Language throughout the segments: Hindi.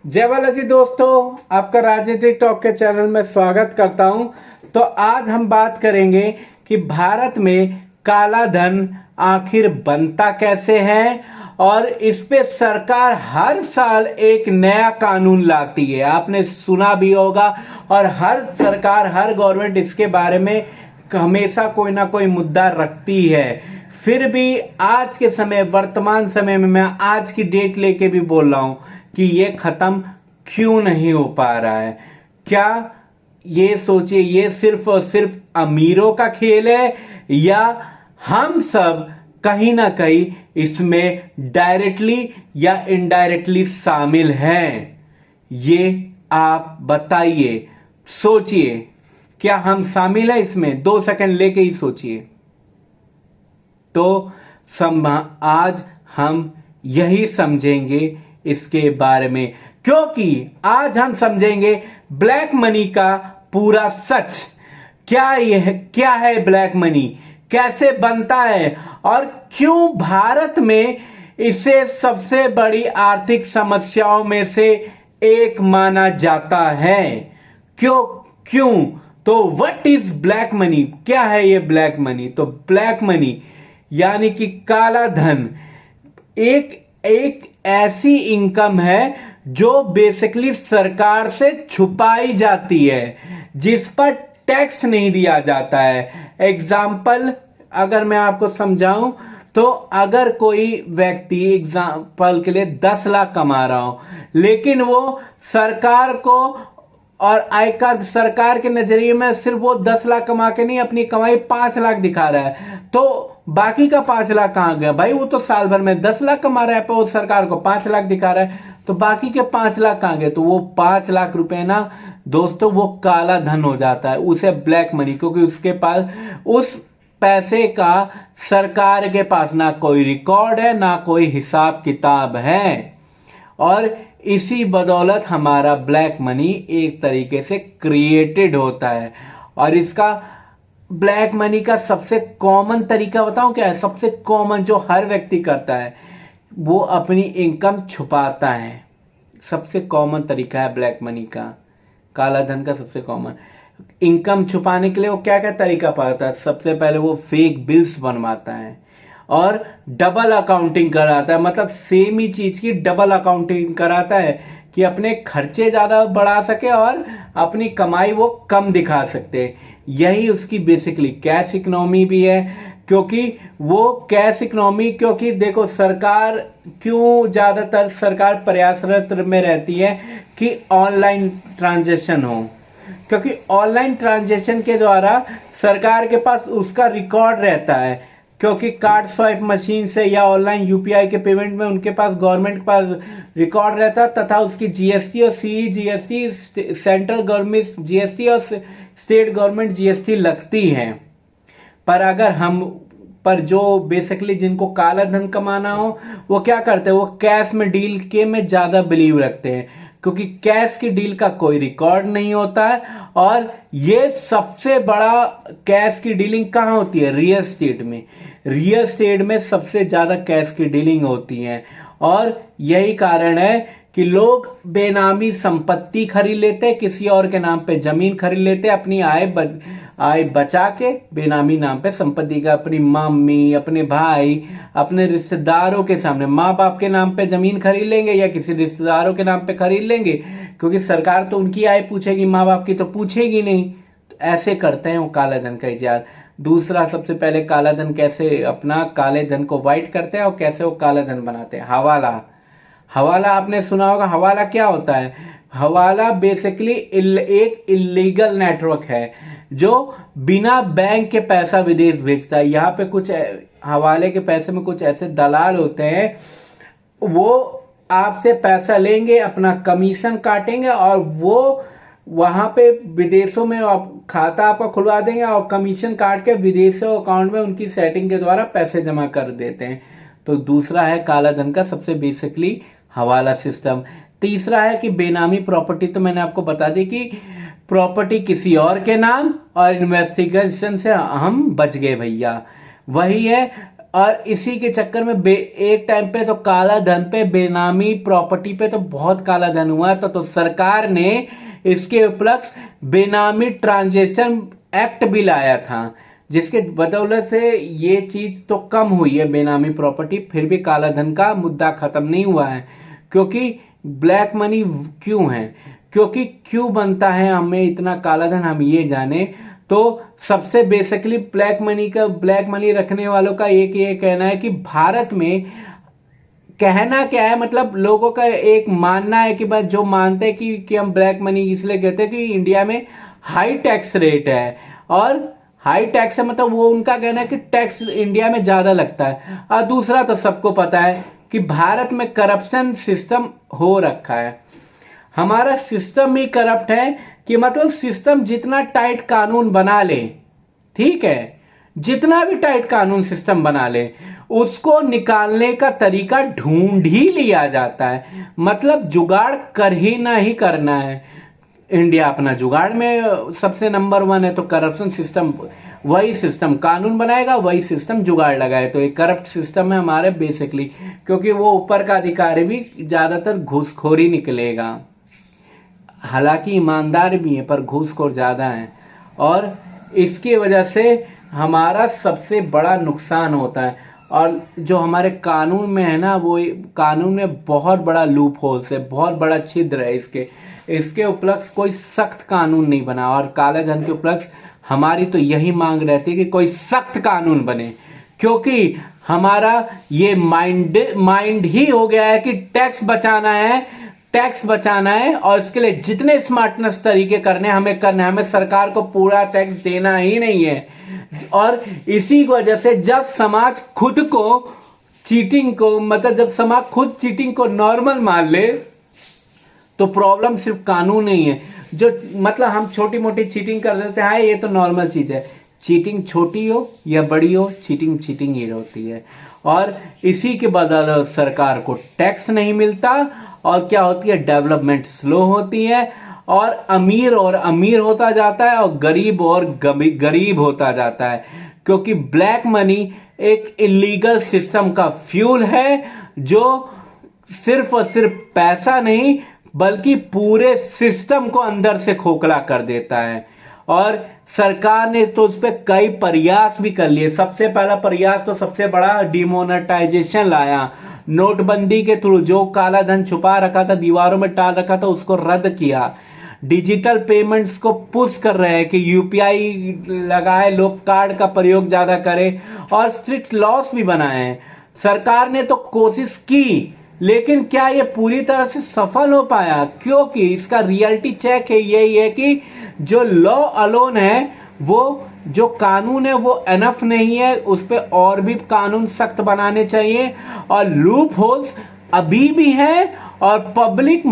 जय बालाजी दोस्तों, आपका राजनीतिक टॉक के चैनल में स्वागत करता हूं। तो आज हम बात करेंगे कि भारत में काला धन आखिर बनता कैसे है और इस पे सरकार हर साल एक नया कानून लाती है। आपने सुना भी होगा और हर सरकार, हर गवर्नमेंट इसके बारे में हमेशा कोई ना कोई मुद्दा रखती है। फिर भी आज के समय, वर्तमान समय में मैं आज की डेट लेके भी बोल रहा हूं कि ये खत्म क्यों नहीं हो पा रहा है। क्या ये सोचिए, ये सिर्फ और सिर्फ अमीरों का खेल है या हम सब कहीं ना कहीं इसमें डायरेक्टली या इनडायरेक्टली शामिल हैं? ये आप बताइए, सोचिए, क्या हम शामिल हैं इसमें? 2 सेकंड लेके ही सोचिए। तो आज हम यही समझेंगे इसके बारे में, क्योंकि आज हम समझेंगे ब्लैक मनी का पूरा सच। क्या है ब्लैक मनी, कैसे बनता है और क्यों भारत में इसे सबसे बड़ी आर्थिक समस्याओं में से एक माना जाता है। क्यों तो व्हाट इज ब्लैक मनी? क्या है ये ब्लैक मनी? तो ब्लैक मनी यानी कि काला धन एक ऐसी इनकम है जो बेसिकली सरकार से छुपाई जाती है, जिस पर टैक्स नहीं दिया जाता है। एग्जाम्पल अगर मैं आपको समझाऊं तो अगर कोई व्यक्ति एग्जाम्पल के लिए 10 लाख कमा रहा हो, लेकिन वो सरकार को और आयकर सरकार के नजरिए में सिर्फ वो 10 लाख कमा के नहीं, अपनी कमाई 5 लाख दिखा रहा है, तो बाकी का 5 लाख कहां गया? भाई वो तो साल भर में 10 लाख कमा रहा है, पर वो सरकार को 5 लाख दिखा रहा है, तो बाकी के 5 लाख कहां गए? तो वो 5 लाख रुपए ना दोस्तों, वो काला धन हो जाता है, उसे ब्लैक मनी, क्योंकि उसके पास उस पैसे का सरकार के पास ना कोई रिकॉर्ड है, ना कोई हिसाब किताब है। और इसी बदौलत हमारा ब्लैक मनी एक तरीके से क्रिएटेड होता है। और इसका ब्लैक मनी का सबसे कॉमन तरीका बताऊं क्या है? सबसे कॉमन जो हर व्यक्ति करता है, वो अपनी इनकम छुपाता है। सबसे कॉमन तरीका है ब्लैक मनी का, काला धन का सबसे कॉमन इनकम छुपाने के लिए वो क्या क्या तरीका पाता है? सबसे पहले वो फेक बिल्स बनवाता है और डबल अकाउंटिंग कराता है, मतलब सेम ही चीज की डबल अकाउंटिंग कराता है कि अपने खर्चे ज्यादा बढ़ा सके और अपनी कमाई वो कम दिखा सकते। यही उसकी बेसिकली कैश इकोनॉमी भी है, क्योंकि वो कैश इकोनॉमी, क्योंकि देखो सरकार क्यों ज्यादातर सरकार प्रयासरत में रहती है कि ऑनलाइन ट्रांजैक्शन हो, क्योंकि ऑनलाइन ट्रांजैक्शन के द्वारा सरकार के पास उसका रिकॉर्ड रहता है, क्योंकि कार्ड स्वाइप मशीन से या ऑनलाइन यूपीआई के पेमेंट में उनके पास, गवर्नमेंट के पास रिकॉर्ड रहता है, तथा उसकी जीएसटी और सीजीएसटी, सेंट्रल गवर्नमेंट जीएसटी और स्टेट गवर्नमेंट जीएसटी लगती है। पर जो बेसिकली जिनको काला धन कमाना हो, वो क्या करते हैं? वो कैश में डील के में ज्यादा बिलीव रखते हैं, क्योंकि कैश की डील का कोई रिकॉर्ड नहीं होता है। और ये सबसे बड़ा कैश की डीलिंग कहां होती है? रियल एस्टेट में। रियल एस्टेट में सबसे ज्यादा कैश की डीलिंग होती है, और यही कारण है कि लोग बेनामी संपत्ति खरीद लेते हैं, किसी और के नाम पे जमीन खरीद लेते हैं, अपनी आय बचा के बेनामी नाम पे संपत्ति का, अपनी मम्मी, अपने भाई, अपने रिश्तेदारों के सामने, माँ बाप के नाम पे जमीन खरीद लेंगे या किसी रिश्तेदारों के नाम पे खरीद लेंगे, क्योंकि सरकार तो उनकी आय पूछेगी, माँ बाप की तो पूछेगी नहीं। तो ऐसे करते हैं वो काला धन का इजाद। दूसरा, सबसे पहले काला धन कैसे अपना काले धन को व्हाइट करते हैं और कैसे वो काला धन बनाते हैं? हवाला आपने सुना होगा। हवाला क्या होता है? हवाला बेसिकली एक इलीगल नेटवर्क है जो बिना बैंक के पैसा विदेश भेजता है। यहाँ पे कुछ हवाले के पैसे में कुछ ऐसे दलाल होते हैं, वो आपसे पैसा लेंगे, अपना कमीशन काटेंगे और वो वहां पे विदेशों में खाता आपका खुलवा देंगे और कमीशन काट के विदेशों अकाउंट में उनकी सेटिंग के द्वारा पैसे जमा कर देते हैं। तो दूसरा है काला धन का सबसे बेसिकली हवाला सिस्टम। तीसरा है कि बेनामी प्रॉपर्टी। तो मैंने आपको बता दी कि प्रॉपर्टी किसी और के नाम, और इन्वेस्टिगेशन से हम बच गए भैया। वही है और इसी के चक्कर में एक टाइम पे तो काला धन पे, बेनामी प्रॉपर्टी पे तो बहुत काला धन हुआ। तो सरकार ने इसके उपलक्ष्य बेनामी ट्रांजैक्शन एक्ट भी लाया था, जिसके बदौलत से ये चीज तो कम हुई है बेनामी प्रॉपर्टी। फिर भी काला धन का मुद्दा खत्म नहीं हुआ है। क्योंकि ब्लैक मनी क्यों है, क्योंकि क्यों बनता है हमें इतना काला धन, हम ये जाने। तो सबसे बेसिकली ब्लैक मनी रखने वालों का एक ये कहना है कि भारत में, कहना क्या है, मतलब लोगों का एक मानना है कि बस जो मानते हैं कि हम ब्लैक मनी इसलिए कहते हैं कि इंडिया में हाई टैक्स रेट है। और हाई टैक्स है मतलब वो उनका कहना है कि टैक्स इंडिया में ज्यादा लगता है। और दूसरा तो सबको पता है कि भारत में करप्शन सिस्टम हो रखा है। हमारा सिस्टम ही करप्ट है कि मतलब सिस्टम जितना टाइट कानून बना ले, ठीक है, जितना भी टाइट कानून सिस्टम बना ले, उसको निकालने का तरीका ढूंढ ही लिया जाता है। मतलब जुगाड़ कर ही ना ही करना है। इंडिया अपना जुगाड़ में सबसे नंबर 1 है। तो करप्शन सिस्टम, वही सिस्टम कानून बनाएगा, वही सिस्टम जुगाड़ लगाए। तो एक करप्ट सिस्टम है हमारे बेसिकली, क्योंकि वो ऊपर का अधिकारी भी ज्यादातर घूसखोरी निकलेगा। हालांकि ईमानदार भी है पर घूसखोर ज्यादा है, और इसकी वजह से हमारा सबसे बड़ा नुकसान होता है। और जो हमारे कानून में है ना, वो कानून में बहुत बड़ा लूप होल्स है, बहुत बड़ा छिद्र है। इसके उपलक्ष्य कोई सख्त कानून नहीं बना। और काले धन के उपलक्ष्य हमारी तो यही मांग रहती है कि कोई सख्त कानून बने, क्योंकि हमारा ये माइंड ही हो गया है कि टैक्स बचाना है और इसके लिए जितने स्मार्टनेस तरीके करने हमें करना है। हमें सरकार को पूरा टैक्स देना ही नहीं है। और इसी की वजह से जब समाज खुद चीटिंग को नॉर्मल मान ले, तो प्रॉब्लम सिर्फ कानून नहीं है। जो मतलब हम छोटी मोटी चीटिंग कर देते हैं, ये तो नॉर्मल चीज है। चीटिंग छोटी हो या बड़ी हो, चीटिंग ही होती है। और इसी के बदौलत सरकार को टैक्स नहीं मिलता, और क्या होती है, डेवलपमेंट स्लो होती है, और अमीर होता जाता है, और गरीब होता जाता है। क्योंकि ब्लैक मनी एक इलीगल सिस्टम का फ्यूल है, जो सिर्फ और सिर्फ पैसा नहीं बल्कि पूरे सिस्टम को अंदर से खोखला कर देता है। और सरकार ने तो उस पर कई प्रयास भी कर लिए। सबसे पहला प्रयास तो सबसे बड़ा डिमोनेटाइजेशन लाया। नोटबंदी के थ्रू जो काला धन छुपा रखा था, दीवारों में टाल रखा था, उसको रद्द किया। डिजिटल पेमेंट्स को पुश कर रहे हैं कि यूपीआई लगाए, लोग कार्ड का प्रयोग ज्यादा करें, और स्ट्रिक्ट लॉस भी बनाए हैं। सरकार ने तो कोशिश की, लेकिन क्या ये पूरी तरह से सफल हो पाया? क्योंकि इसका रियलिटी चेक है यही है कि जो लॉ अलोन है, वो जो कानून है वो एनफ नहीं है। उस पर और भी कानून सख्त बनाने चाहिए। और लूप होल्स अभी भी है, और पब्लिक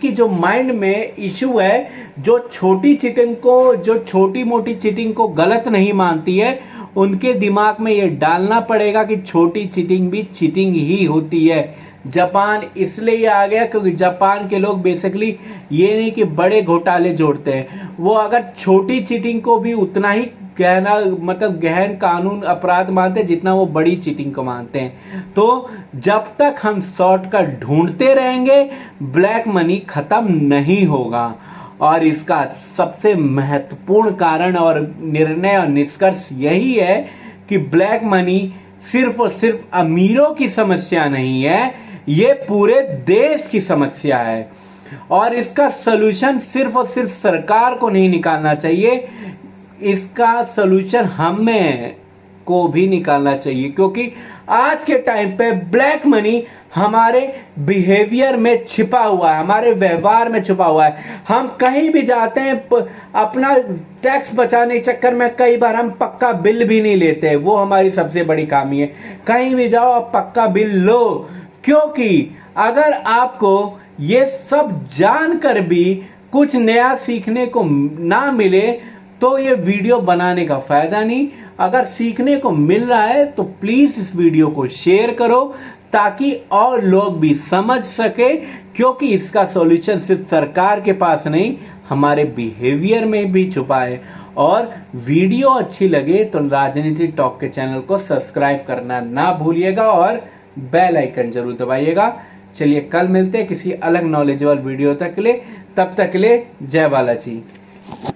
की जो माइंड में इशू है, जो छोटी मोटी चीटिंग को गलत नहीं मानती है, उनके दिमाग में ये डालना पड़ेगा कि छोटी चीटिंग भी चीटिंग ही होती है। जापान इसलिए आ गया क्योंकि जापान के लोग बेसिकली ये नहीं कि बड़े घोटाले जोड़ते हैं, वो अगर छोटी चीटिंग को भी उतना ही गहन कानून अपराध मानते हैं जितना वो बड़ी चीटिंग को मानते हैं। तो जब तक हम शॉर्टकट ढूंढते रहेंगे, ब्लैक मनी खत्म नहीं होगा। और इसका सबसे महत्वपूर्ण कारण और निर्णय और निष्कर्ष यही है कि ब्लैक मनी सिर्फ और सिर्फ अमीरों की समस्या नहीं है, ये पूरे देश की समस्या है। और इसका सलूशन सिर्फ और सिर्फ सरकार को नहीं निकालना चाहिए, इसका सलूशन हमें को भी निकालना चाहिए। क्योंकि आज के टाइम पे ब्लैक मनी हमारे बिहेवियर में छिपा हुआ है, हमारे व्यवहार में छिपा हुआ है। हम कहीं भी जाते हैं, अपना टैक्स बचाने के चक्कर में कई बार हम पक्का बिल भी नहीं लेते। वो हमारी सबसे बड़ी खामी है। कहीं भी जाओ आप पक्का बिल लो, क्योंकि अगर आपको ये सब जानकर भी कुछ नया सीखने को ना मिले तो ये वीडियो बनाने का फायदा नहीं। अगर सीखने को मिल रहा है तो प्लीज इस वीडियो को शेयर करो ताकि और लोग भी समझ सके, क्योंकि इसका सॉल्यूशन सिर्फ सरकार के पास नहीं, हमारे बिहेवियर में भी छुपा है। और वीडियो अच्छी लगे तो राजनीति टॉक के चैनल को सब्सक्राइब करना ना भूलिएगा और बेल आइकन जरूर दबाइएगा। चलिए कल मिलते हैं किसी अलग नॉलेजेबल वीडियो तक के लिए, तब तक के लिए जय बालाजी।